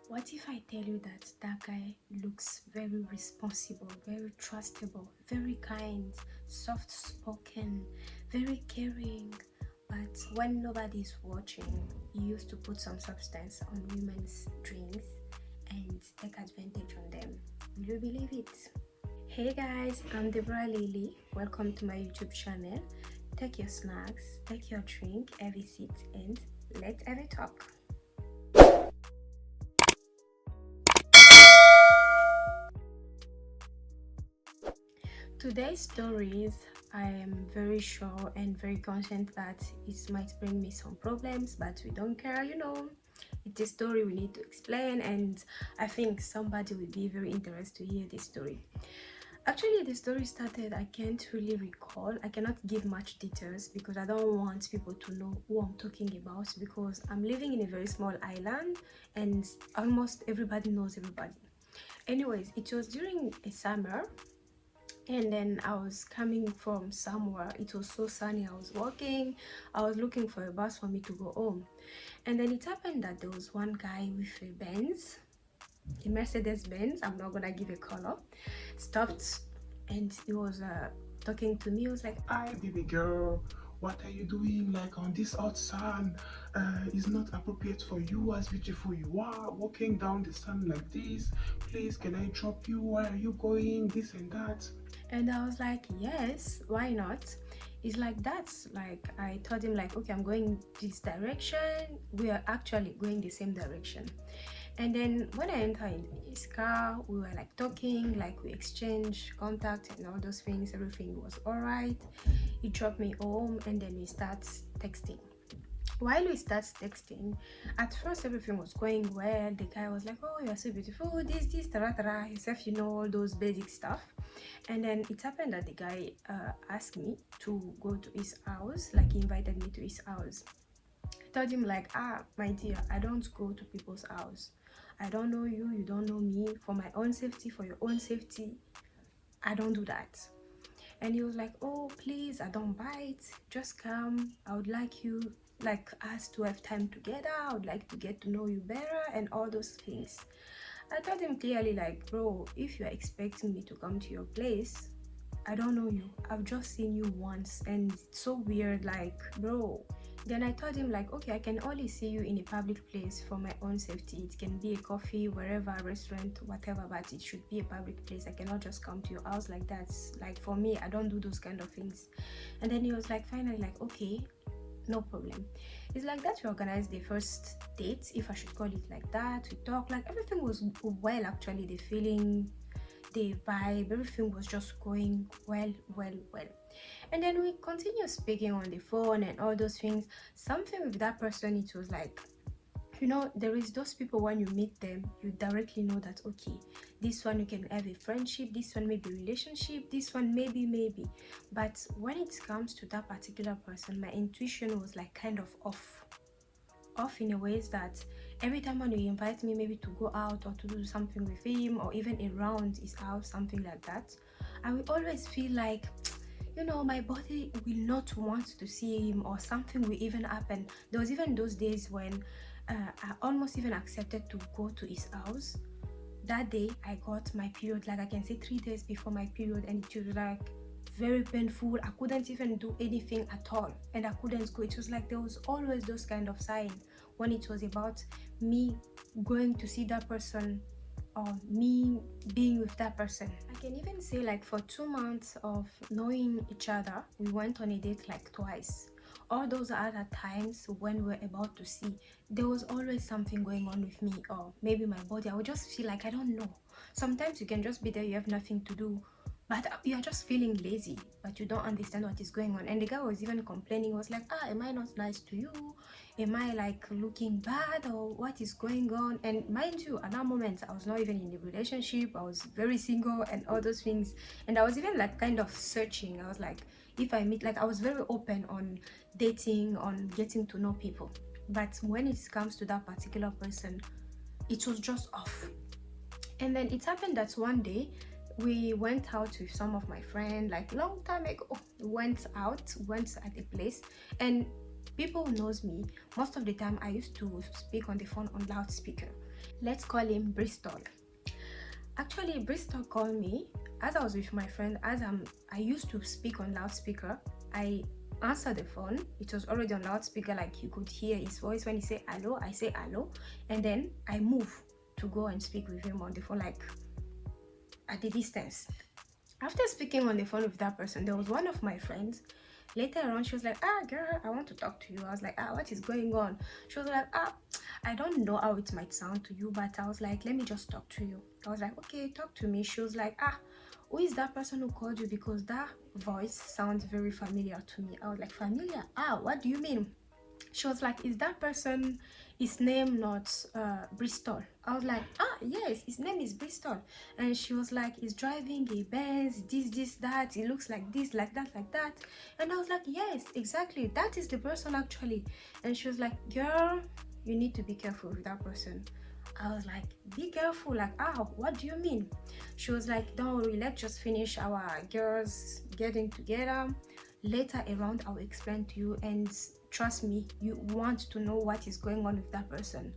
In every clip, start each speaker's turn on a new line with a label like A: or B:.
A: What if I tell you that that guy looks very responsible, very trustable, very kind, soft spoken, very caring, but when nobody's watching, he used to put some substance on women's drinks and take advantage on them? Will you believe it? Hey guys, I'm Deborah Lily. Welcome to my YouTube channel. Take your snacks, take your drink, have a seat, and let's have a talk. Today's stories, I am very sure and very conscious that it might bring me some problems, but we don't care, It's a story we need to explain, and I think somebody will be very interested to hear this story. Actually, the story started, I can't really recall. I cannot give much details because I don't want people to know who I'm talking about, because I'm living in a very small island and almost everybody knows everybody. Anyways, it was during a summer, and then I was coming from somewhere. It was so sunny. I was walking, I was looking for a bus for me to go home, and then it happened that there was one guy with a Mercedes Benz, I'm not gonna give a color, stopped, and he was talking to me. He was like,
B: "Hi baby girl, what are you doing like on this hot sun? It's not appropriate for you as beautiful you are, walking down the sun like this. Please, can I drop you? Where are you going? This and that."
A: and I was like, yes, why not? It's like that's like, I told him like, okay, I'm going this direction. We are actually going the same direction. And then when I entered his car, we were like talking, like we exchanged contact and all those things. Everything was all right. He dropped me home, and then we start texting. While we start texting, at first everything was going well. The guy was like, oh, you're so beautiful, this tara tara, yourself, all those basic stuff. And then it happened that the guy asked me to go to his house, like he invited me to his house. I told him like, my dear, I don't go to people's house. I don't know you, you don't know me. For my own safety, for your own safety, I don't do that. And he was like, oh, please, I don't bite, just come. I would like you, like, us to have time together. I would like to get to know you better and all those things. I told him clearly, like, bro, if you're expecting me to come to your place, I don't know you. I've just seen you once, and it's so weird, like, bro. Then I told him like, okay, I can only see you in a public place for my own safety. It can be a coffee, wherever, restaurant, whatever, but it should be a public place. I cannot just come to your house like that. Like, for me, I don't do those kind of things. And then he was like, finally, like, okay, no problem. It's like that we organized the first date, if I should call it like that. We talked, like everything was well, actually. The feeling, the vibe, everything was just going well. And then we continue speaking on the phone and all those things. Something with that person, it was like, there is those people, when you meet them, you directly know that, okay, this one you can have a friendship, this one maybe relationship, this one maybe. But when it comes to that particular person, my intuition was like kind of off in a ways that every time when you invite me maybe to go out or to do something with him, or even around his house, something like that, I will always feel like, my body will not want to see him, or something will even happen. There was even those days when I almost even accepted to go to his house. That day I got my period, like I can say 3 days before my period, and it was like very painful. I couldn't even do anything at all, and I couldn't go. It was like there was always those kind of signs when it was about me going to see that person, or me being with that person. I can even say like for 2 months of knowing each other, we went on a date like twice. All those other times when we're about to see, there was always something going on with me, or maybe my body. I would just feel like, I don't know. Sometimes you can just be there, you have nothing to do, but you're just feeling lazy, but you don't understand what is going on. And the guy was even complaining, was like, am I not nice to you? Am I like looking bad, or what is going on? And mind you, at that moment I was not even in a relationship. I was very single and all those things. And I was even like kind of searching. I was like, if I meet, like, I was very open on dating, on getting to know people. But when it comes to that particular person, it was just off. And then it happened that one day we went out with some of my friends, like long time ago. Went at a place, and people who knows me, most of the time I used to speak on the phone on loudspeaker. Let's call him Bristol. Actually, Bristol called me as I was with my friend. I used to speak on loudspeaker. I answered the phone. It was already on loudspeaker, like you could hear his voice. When he say hello, I say hello, and then I move to go and speak with him on the phone, like at the distance. After speaking on the phone with that person, there was one of my friends. Later on, she was like, ah, girl, I want to talk to you. I was like, ah, what is going on? She was like, ah, I don't know how it might sound to you, but I was like, let me just talk to you. I was like, okay, talk to me. She was like, ah, who is that person who called you? Because that voice sounds very familiar to me. I was like, familiar? Ah, what do you mean? She was like, is that person, his name not Bristol? I was like, ah, yes, his name is Bristol. And she was like, he's driving a Benz, this, that, he looks like this, like that, like that. And I was like, yes, exactly, that is the person actually. And she was like, girl, you need to be careful with that person. I was like, be careful, like, ah, what do you mean? She was like, don't worry, let's just finish our girls getting together. Later around, I'll explain to you, and trust me, you want to know what is going on with that person.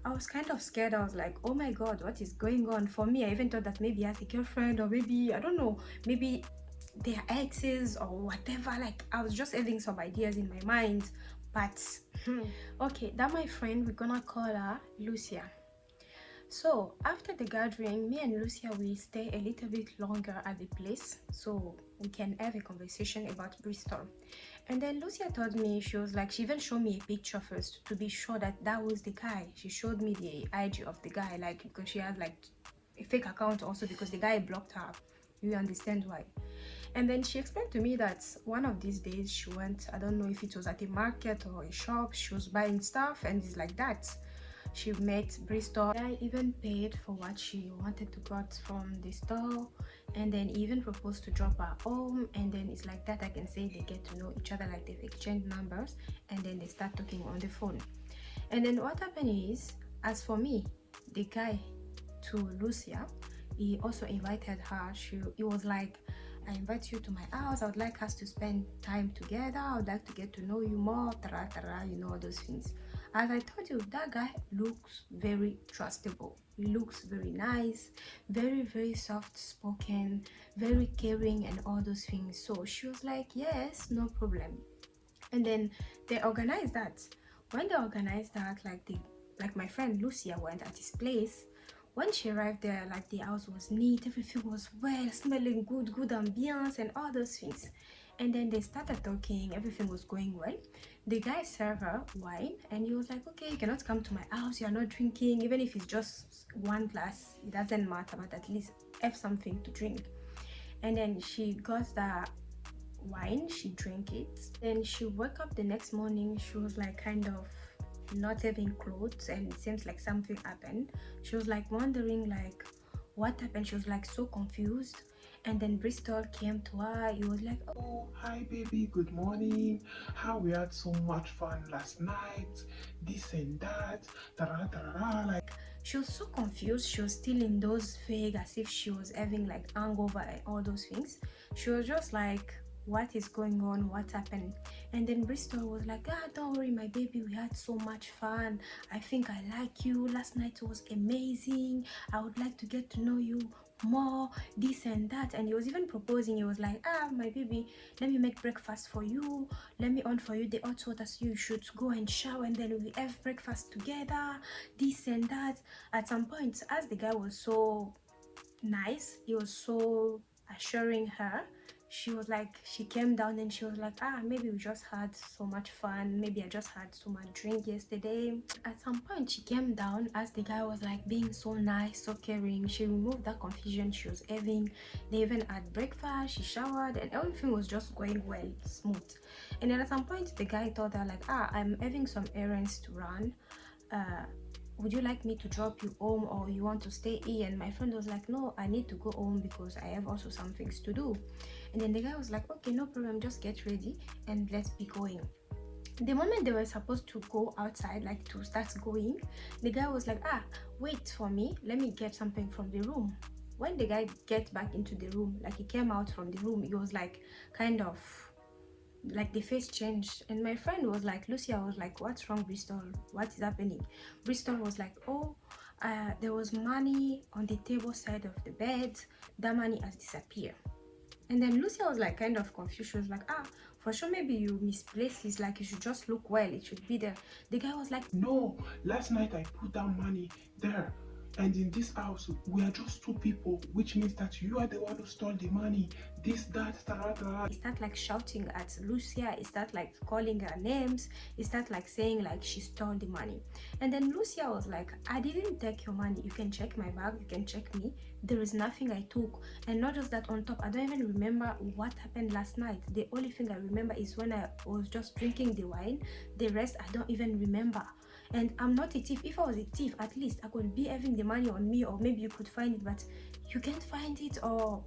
A: I was kind of scared. I was like, oh my god, what is going on? For me, I even thought that maybe he has a girlfriend, or maybe, I don't know, maybe they're exes or whatever. Like, I was just having some ideas in my mind. But okay, that my friend, we're gonna call her Lucia. So after the gathering, me and Lucia, we stay a little bit longer at the place so we can have a conversation about Bristol. And then Lucia told me, she was like, she even showed me a picture first to be sure that that was the guy. She showed me the IG of the guy, like, because she had like a fake account also, because the guy blocked her. You understand why? And then she explained to me that one of these days she went, I don't know if it was at a market or a shop, she was buying stuff, and it's like that. She met Bristol. I even paid for what she wanted to get from the store, and then even proposed to drop her home. And then it's like that, I can say they get to know each other, like they've exchanged numbers, and then they start talking on the phone. And then what happened is, as for me, the guy to Lucia, he also invited her. He was like, I invite you to my house, I would like us to spend time together, I would like to get to know you more, tara, tara, you know, all those things. As I told you, that guy looks very trustable. He looks very nice, very, very soft spoken, very caring, and all those things. So she was like, yes, no problem. And then they organized that. When they organized that, like my friend Lucia went at his place. When she arrived there, like, the house was neat, everything was well, smelling good, good ambience, and all those things. And then they started talking, everything was going well. The guy served her wine, and he was like, okay, you cannot come to my house, you're not drinking, even if it's just one glass, it doesn't matter, but at least have something to drink. And then she got the wine, she drank it. Then she woke up the next morning, she was like kind of not having clothes, and it seems like something happened. She was like wondering like what happened. She was like so confused. And then Bristol came to her. He was like,
B: oh, hi baby, good morning. How we had so much fun last night, this and that, tarara, tarara, like.
A: She was so confused. She was still in those vague, as if she was having like hangover and all those things. She was just like, what is going on, what happened? And then Bristol was like, ah, don't worry my baby, we had so much fun, I think I like you, last night was amazing, I would like to get to know you more, this and that. And he was even proposing. He was like, ah, my baby, let me make breakfast for you, let me on for you the hot water so you should go and shower, and then we have breakfast together, this and that. At some point, as the guy was so nice, he was so assuring her, she was like, she came down and she was like, ah, maybe we just had so much fun, maybe I just had so much drink yesterday. At some point she came down, as the guy was like being so nice, so caring. She removed that confusion she was having. They even had breakfast, she showered, and everything was just going well, smooth. And then at some point the guy told her like, ah, I'm having some errands to run, would you like me to drop you home, or you want to stay here? And my friend was like, no, I need to go home because I have also some things to do. And then the guy was like, okay, no problem, just get ready and let's be going. The moment they were supposed to go outside, like to start going, the guy was like, ah, wait for me, let me get something from the room. When the guy gets back into the room, like he came out from the room, he was like kind of like the face changed. And my friend was like, Lucia was like, what's wrong, Bristol, what is happening? Bristol was like, oh, there was money on the table side of the bed. That money has disappeared. And then Lucia was like kind of confused. She was like, ah, for sure maybe you misplaced it, like you should just look well, it should be there. The guy was like,
B: no, last night I put down money there, and in this house we are just two people, which means that you are the one who stole the money. This, that,
A: he start like shouting at Lucia, he start like calling her names, he start like saying like she stole the money. And then Lucia was like, I didn't take your money, you can check my bag, you can check me, there is nothing I took. And not just that, on top, I don't even remember what happened last night. The only thing I remember is when I was just drinking the wine. The rest I don't even remember. And I'm not a thief. If I was a thief, at least I could be having the money on me, or maybe you could find it, but you can't find it, or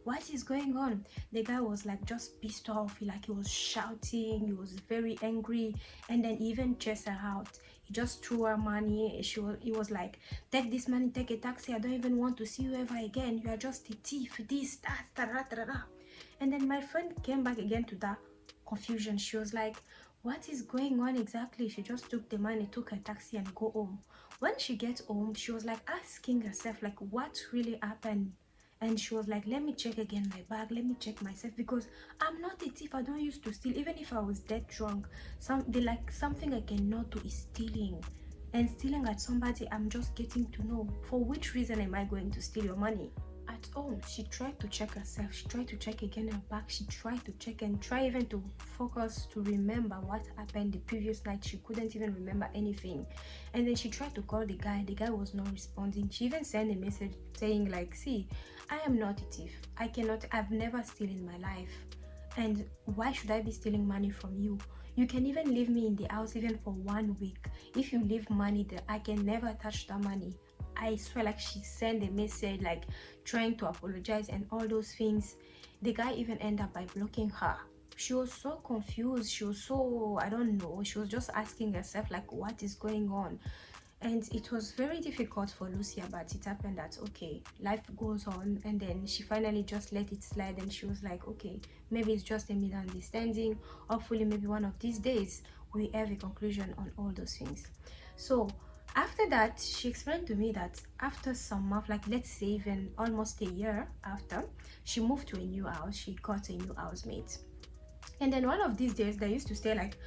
A: what is going on? The guy was like just pissed off. He was shouting, he was very angry, and then he even chased her out. He just threw her money. He was like, take this money, take a taxi, I don't even want to see you ever again, you are just a thief, this, that, da, da, da, da. And then my friend came back again to that confusion. She was like, what is going on exactly? She just took the money, took her taxi and go home. When she gets home, she was like asking herself like, what really happened? And she was like, let me check again my bag, let me check myself, because I'm not a thief, I don't used to steal. Even if I was dead drunk, something I cannot do is stealing. And stealing at somebody I'm just getting to know. For which reason am I going to steal your money? At home, she tried to check herself, she tried to check again her back, she tried to check and try even to focus to remember what happened the previous night. She couldn't even remember anything. And then she tried to call the guy was not responding. She even sent a message saying like, see, I am not a thief, I've never stolen in my life, and why should I be stealing money from you? You can even leave me in the house even for 1 week. If you leave money there, I can never touch that money. I swear, like she sent a message like trying to apologize and all those things. The guy even ended up by blocking her. She was so confused, she was so, I don't know, she was just asking herself like, what is going on? And it was very difficult for Lucia, but it happened that okay, life goes on. And then she finally just let it slide, and she was like, okay, maybe it's just a misunderstanding, hopefully maybe one of these days we have a conclusion on all those things. So after that, she explained to me that after some month, like let's say even almost a year after, she moved to a new house, she got a new housemate. And then one of these days, they used to stay like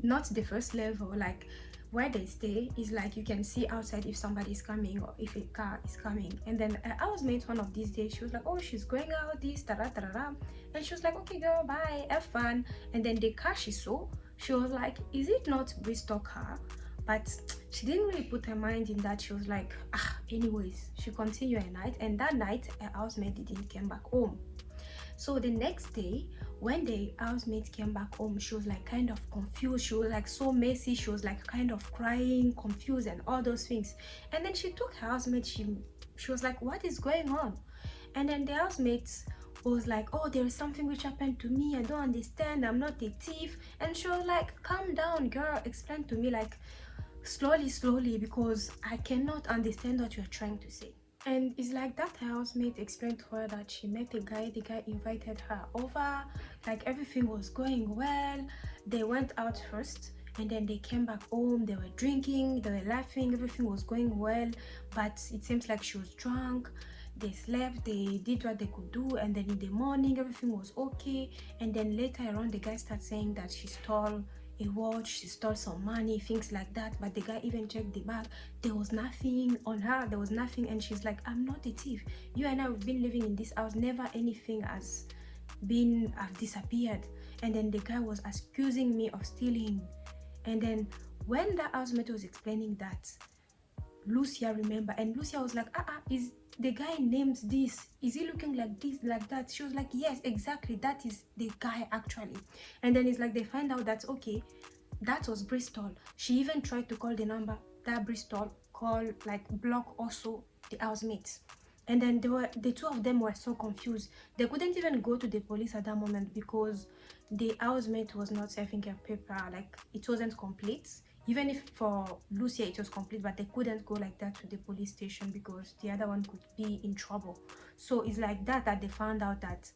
A: not the first level, like where they stay is like you can see outside if somebody is coming or if a car is coming. And then her housemate one of these days, she was like, oh, she's going out, this, da, da, da, da. And she was like, okay girl, bye, have fun. And then the car she saw, she was like, is it not Bristol car? But she didn't really put her mind in that. She was like, ah, anyways, she continued her night. And that night her housemate didn't come back home. So the next day, when the housemate came back home, she was like kind of confused. She was like so messy. She was like kind of crying, confused and all those things. And then she took her housemate. She was like, what is going on? And then the housemate was like, oh, there is something which happened to me, I don't understand, I'm not a thief. And she was like, calm down girl, explain to me like slowly, because I cannot understand what you're trying to say. And it's like that her housemate explained to her that she met a guy, the guy invited her over, like everything was going well. They went out first and then they came back home, they were drinking, they were laughing, everything was going well. But it seems like she was drunk. They slept, they did what they could do, and then in the morning everything was okay. And then later on the guy started saying that she stole a watch, she stole some money, things like that. But the guy even checked the bag, there was nothing on her, there was nothing. And she's like, I'm not a thief, you and I have been living in this house, never anything has disappeared. And then the guy was accusing me of stealing. And then when the housemate was explaining that, Lucia remembered, and Lucia was like, is the guy names this, is he looking like this, like that? She was like, yes, exactly, that is the guy actually. And then it's like they find out that okay, that was Bristol. She even tried to call the number that Bristol called, like block also the housemates. And then the two of them were so confused, they couldn't even go to the police at that moment because the housemate was not serving her paper, like it wasn't complete. Even if for Lucia it was complete, but they couldn't go like that to the police station because the other one could be in trouble. So it's like that they found out that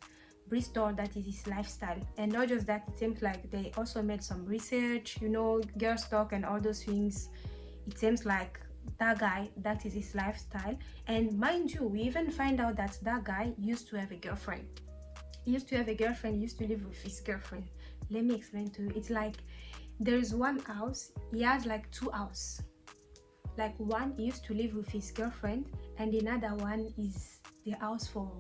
A: Bristol, that is his lifestyle. And not just that, it seems like they also made some research, you know, girls talk and all those things. It seems like that guy, that is his lifestyle. And mind you, we even find out that that guy used to have a girlfriend. He used to have a girlfriend, he used to live with his girlfriend. Let me explain to you. It's like there's one house, he has like two houses. Like one, he used to live with his girlfriend, and another one is the house for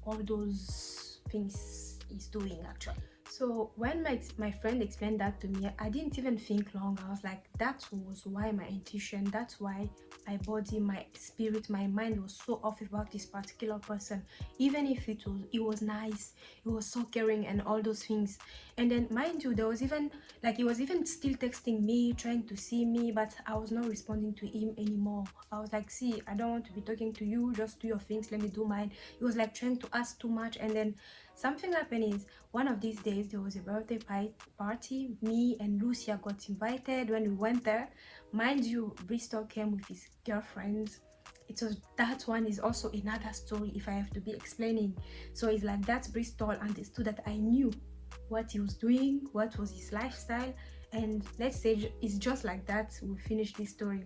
A: all those things he's doing actually. So when my friend explained that to me, I didn't even think long. I was like, that was why my intuition, that's why my body, my spirit, my mind was so off about this particular person. Even if it was nice, it was so caring and all those things. And then mind you, there was even like, he was even still texting me, trying to see me, but I was not responding to him anymore. I was like, see, I don't want to be talking to you, just do your things, let me do mine. He was like trying to ask too much. And then something happened is, one of these days there was a birthday party. Me and Lucia got invited. When we went there, mind you, Bristol came with his girlfriend. It was, that one is also another story if I have to be explaining. So it's like that Bristol understood that I knew what he was doing, what was his lifestyle, and let's say it's just like that we finish this story.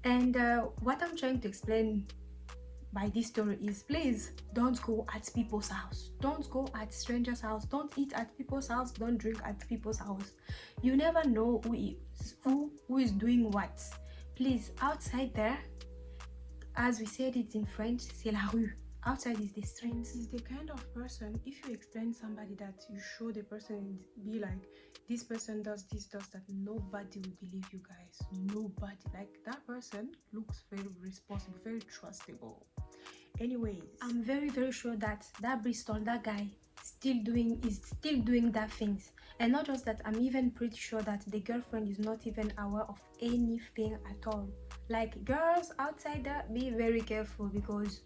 A: And what I'm trying to explain by this story is, please don't go at people's house, don't go at strangers' house, don't eat at people's house, don't drink at people's house. You never know who is doing what. Please, outside there, as we said it in French, c'est la rue. Outside is the streets. Is the kind of person, if you explain somebody that you show the person and be like, this person does this, does that, nobody will believe you guys. Nobody. Like, that person looks very responsible, very trustable. Anyways, I'm very, very sure that Bristol, that guy, is still doing that things. And not just that, I'm even pretty sure that the girlfriend is not even aware of anything at all. Like, girls outside there, be very careful, because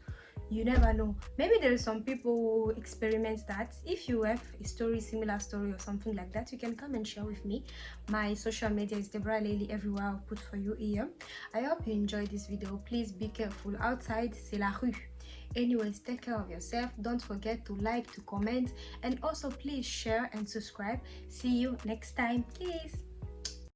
A: you never know. Maybe there are some people who experiment that. If you have a story, similar story or something like that, you can come and share with me. My social media is Deborah Lely everywhere. I'll put for you here. I hope you enjoyed this video. Please be careful. Outside, c'est la rue. Anyways, take care of yourself. Don't forget to like, to comment, and also please share and subscribe. See you next time. Peace.